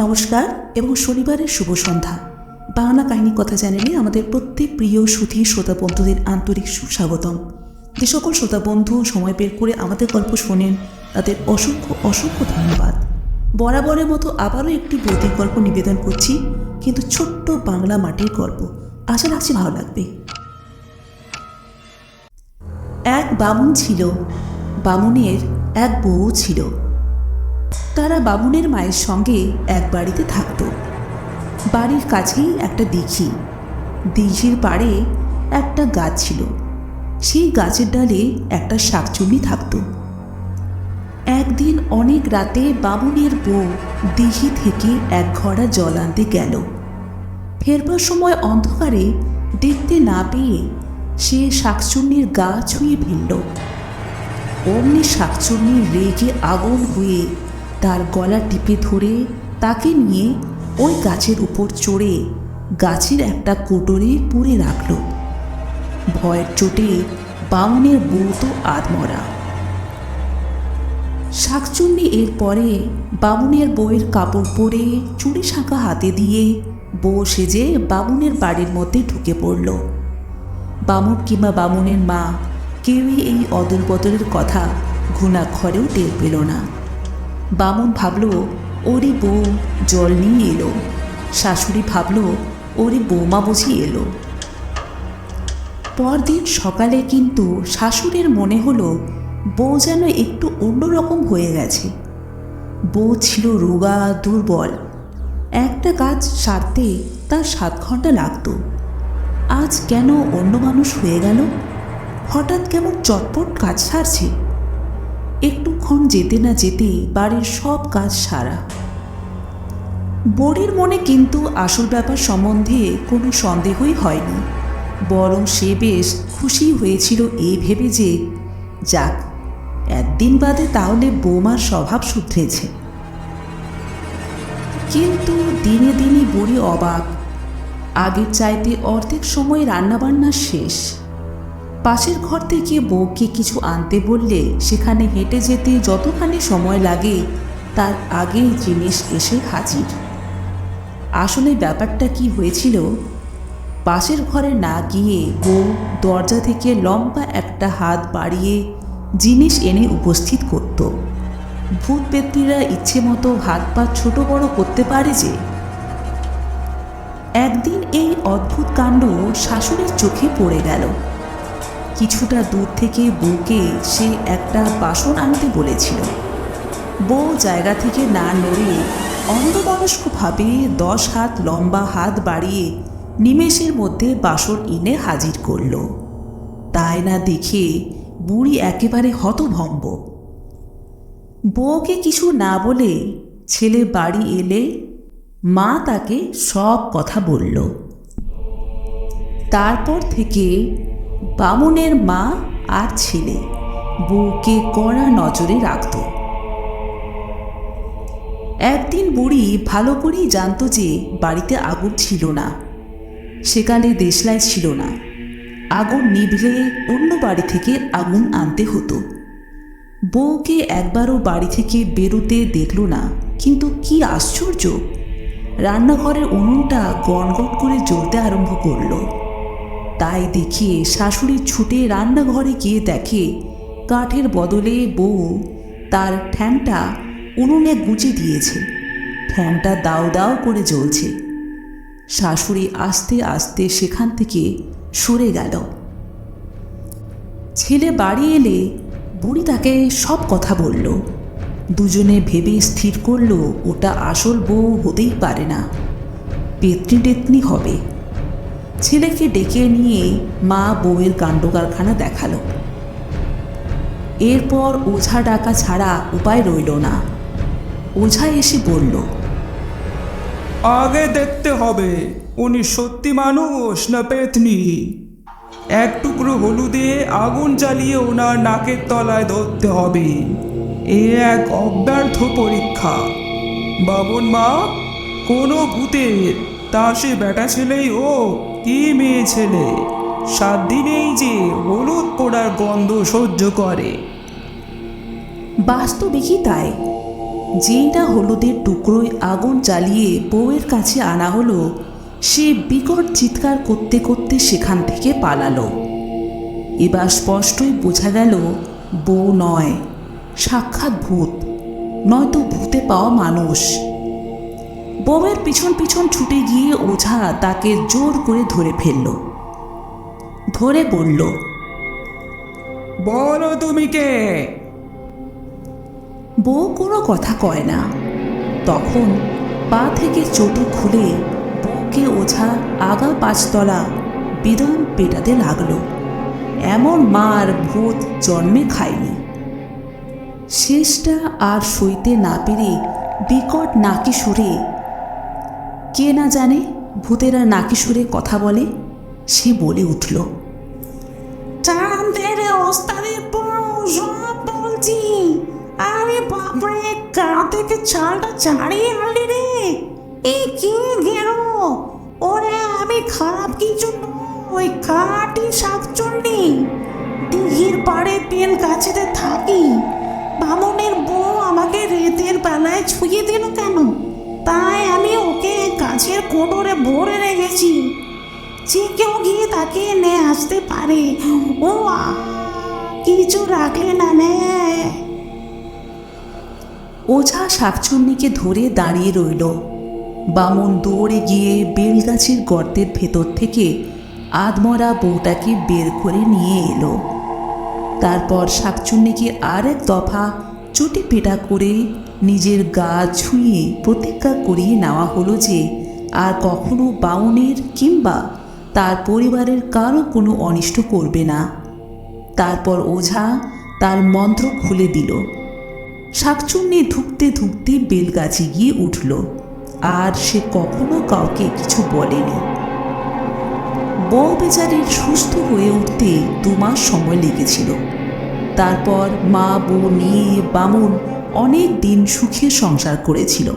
নমস্কার এবং শনিবারের শুভ সন্ধ্যা। বাংলা কাহিনী কথা চ্যানেলে আমাদের প্রত্যেক প্রিয় সুধী শ্রোতা বন্ধুদের আন্তরিক সুস্বাগতম। যে সকল শ্রোতা বন্ধু সময় বের করে আমাদের গল্প শোনেন তাদের অসংখ্য অসংখ্য ধন্যবাদ। বরাবরের মতো আবারও একটি বৈদিক গল্প নিবেদন করছি, কিন্তু ছোট্ট বাংলা মাটির গল্প। আশা রাখছি ভালো লাগবে। এক বামুন ছিল, বামুনের এক বউ ছিল। তারা বামুনের মায়ের সঙ্গে এক বাড়িতে থাকত। বাড়ির কাছেই একটা দিঘি, দিঘির পাড়ে একটা গাছ ছিল। সেই গাছের ডালে একটা শাকচুন্নি থাকত। একদিন অনেক রাতে বামুনের বউ দিঘি থেকে এক ঘড়া জল আনতে গেল। ফেরবার সময় অন্ধকারে দেখতে না পেয়ে সে শাকচুন্নির গা ছুঁয়ে ফেলল। অমনি শাকচুন্নি রেগে আগুন হয়ে তার গলা টিপে ধরে তাকে নিয়ে ওই গাছের উপর চড়ে গাছের একটা কোটরে পুরে রাখল। ভয়ের চোটে বামুনের বউ তো আধমরা। শাকচুন্নি এরপরে বামুনের বউয়ের কাপড় পরে চুড়ি শাঁখা হাতে দিয়ে বউ সেজে বামুনের বাড়ির মধ্যে ঢুকে পড়ল। বামুন কিংবা বামুনের মা কেউই এই অদল বদলের কথা ঘুণাক্ষরেও টের পেল না। বামুন ভাবল ওরে বউ জল নিয়ে এলো, শাশুড়ি ভাবল ওরে বৌমা বুঝি এলো। পরদিন সকালে কিন্তু শাশুড়ির মনে হলো বউ যেন একটু অন্যরকম হয়ে গেছে। বউ ছিল রোগা দুর্বল, একটা কাজ সারতে তার 7 ঘন্টা লাগতো। আজ কেন অন্য মানুষ হয়ে গেল? হঠাৎ কেমন চটপট কাজ সারছে। একটুক্ষণ যেতে না যেতে বাড়ির সব কাজ সারা। বউয়ের মনে কিন্তু আসল ব্যাপার সম্বন্ধে কোনো সন্দেহই হয়নি, বরং সে বেশ খুশি হয়েছিল এই ভেবে যে যাক, একদিন বাদে তাহলে বৌমার স্বভাব শুধরেছে। কিন্তু দিনে দিনে বুড়ি অবাক। আগের চাইতে অর্ধেক সময় রান্নাবান্না শেষ। পাশের ঘর থেকে বউকে কিছু আনতে বললে সেখানে হেঁটে যেতে যতখানি সময় লাগে তার আগেই জিনিস এসে হাজির। আসলে ব্যাপারটা কি হয়েছিল, পাশের ঘরে না গিয়ে বউ দরজা থেকে লম্বা একটা হাত বাড়িয়ে জিনিস এনে উপস্থিত করত। ভূত পেত্নীরা ইচ্ছে মতো হাত পা ছোট বড় করতে পারে যে। একদিন এই অদ্ভুত কাণ্ড শাশুড়ির চোখে পড়ে গেল। কিছুটা দূর থেকে বউকে সে একটা বাসন আনতে বলেছিল। বউ জায়গা থেকে না নড়ে অন্ধমনস্কভাবে 10 হাত লম্বা হাত বাড়িয়ে নিমেষের মধ্যে বাসন এনে হাজির করল। তাই না দেখে বুড়ি একেবারে হতভম্ব। বউকে কিছু না বলে ছেলে বাড়ি এলে মা তাকে সব কথা বলল। তারপর থেকে বামুনের মা আর ছেলে বউকে কড়া নজরে রাখত। একদিন বুড়ি ভালো করেই জানত যে বাড়িতে আগুন ছিল না, সেকালে দেশলাই ছিল না। আগুন নিভলে অন্য বাড়ি থেকে আগুন আনতে হতো। বউকে একবারও বাড়ি থেকে বেরোতে দেখল না, কিন্তু কি আশ্চর্য, রান্নাঘরের উনুনটা গনগন করে জ্বলতে আরম্ভ করল। তাই দেখে শাশুড়ি ছুটে রান্নাঘরে গিয়ে দেখে কাঠের বদলে বউ তার ঠ্যাংটা উনুনে গুঁজে দিয়েছে। ঠ্যাংটা দাও দাও করে জ্বলছে। শাশুড়ি আস্তে আস্তে সেখান থেকে সরে গেল। ছেলে বাড়ি এলে বুড়ি তাকে সব কথা বলল। দুজনে ভেবে স্থির করল ওটা আসল বউ হতেই পারে না, পেতনি টেতনি হবে। ছেলেকে ডেকে নিয়ে মা বউয়ের কাণ্ডকারখানা দেখালো। এরপর ওঝা ডাকা ছাড়া উপায় রইল না। ওঝা এসে বলল, আগে দেখতে হবে উনি সত্যি মানুষ না পেতনি। এক টুকরো হলুদে আগুন জ্বালিয়ে ওনার নাকের তলায় ধরতে হবে। এ এক অব্যর্থ পরীক্ষা। বামুন মা, কোনো ভূতের, তা সে বেটা ছেলেই ও কি মেয়ে ছেলে, 7 দিনেই যে হলুদ পোড়ার গন্ধ সহ্য করে। বাস্তবিকই তাই। যেই না হলুদের টুকরোয় আগুন জ্বালিয়ে বউয়ের কাছে আনা হলো, সে বিকট চিৎকার করতে করতে সেখান থেকে পালালো। এবার স্পষ্টই বোঝা গেল বউ নয়, সাক্ষাৎ ভূত, নয়তো ভূতে পাওয়া মানুষ। বউয়ের পিছন পিছন ছুটে গিয়ে ওঝা তাকে জোর করে ধরে ফেলল। ধরে বলল, বলো তুমি কে? বউ কোনো কথা কয় না। তখন পা থেকে চটি খুলে বউকে ওঝা আগা পাঁচতলা বিধান পেটাতে লাগলো। এমন মার ভূত জন্মে খায়নি। শেষটা আর সইতে না পেরে বিকট নাকি সুরে, কে না জানে ভূতেরা নাকি সুরে কথা বলে, সে বলে উঠল, চাঁদের ওস্তাদের সব বলছি। আরে বাপরে, গা থেকে ছালটা ছাড়িয়ে আনলি রে। এ কি গেল? ওরে আমি খারাপ কিছু নই, খাটি শাকচুন্নি। দিঘির পাড়ে বেল গাছেতে থাকি। বামনের বউ আমাকে রেতের বেলায় ছুঁয়ে দিল কেন? তাই আমি ওকে গাছের কোটরে ভরে রেখেছি, যে কেউ গিয়ে তাকে নিয়ে আসতে পারে। ও কিছু রাখলে না নে। ওঝা শাকচুন্নিকে ধরে দাঁড়িয়ে রইল। বামন দৌড়ে গিয়ে বেলগাছের গর্তের ভেতর থেকে আধমরা বউটাকে বের করে নিয়ে এলো। তারপর শাকচুন্নিকে আর এক দফা চটি পেটা করে নিজের গা ছুঁয়ে প্রতিজ্ঞা করিয়ে নেওয়া হলো যে আর কখনো বামনের কিংবা তার পরিবারের কারো কোনো অনিষ্ট করবে না। তারপর ওঝা তার মন্ত্র খুলে দিল। শাকচুন্নি ধুঁকতে ধুঁকতে বেলগাছে গিয়ে উঠল, আর সে কখনো কাউকে কিছু বলেনি। বউ বেচারির সুস্থ হয়ে উঠতে 2 মাস সময় লেগেছিল। তারপর মা বউ নিয়ে বামন অনেক দিন সুখে সংসার করেছিল।